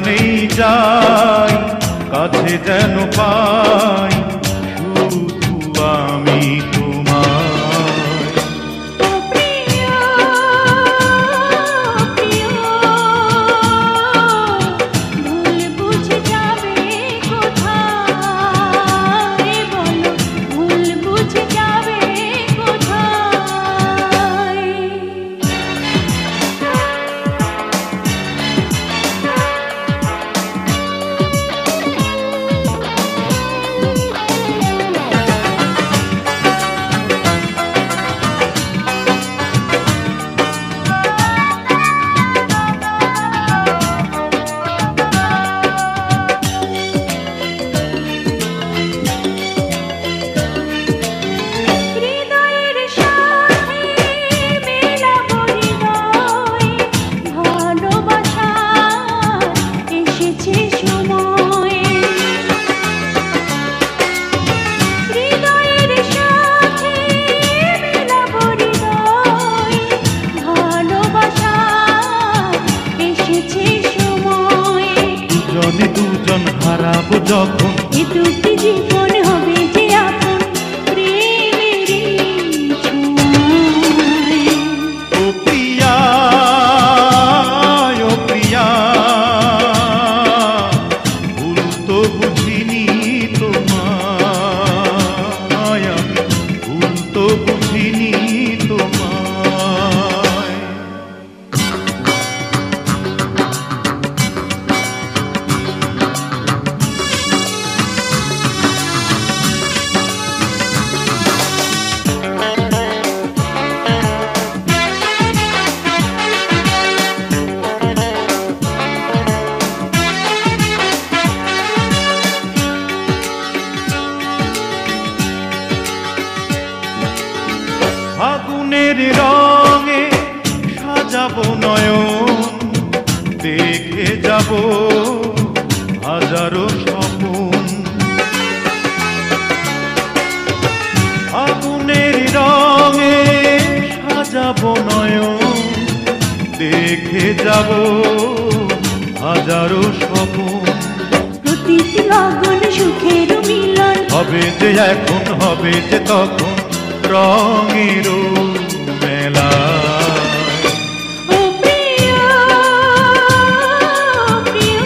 যেখানেই যাই কাছে যেন পাই শুধু আমি দুজন হারাবো যখন এ দুটি জীবন হবে যে আপন প্রেমেরই ছোঁয়ায়। ও প্রিয়া ও প্রিয়া ভুল তো বুঝিনি তোমায় ভুল তো বুঝিনি তোমায় আগুনের রঙে সাজাবো নয়ন দেখে যাব হাজারো স্বপ্ন আগুনের রঙে সাজাবো নয়ন দেখে যাব হাজারো স্বপ্ন প্রতিটি লগন সুখের মিলন হবে যে এখন হবে যে তখন রঙের মেলা ও প্রিয় প্রিয়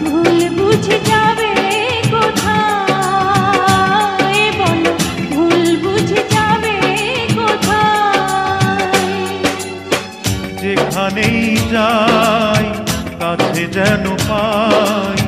ভুল বুঝে যাবে কোথায় বলো ভুল বুঝে যাবে কোথায় যেখানেই যাই কাছে যেন পাই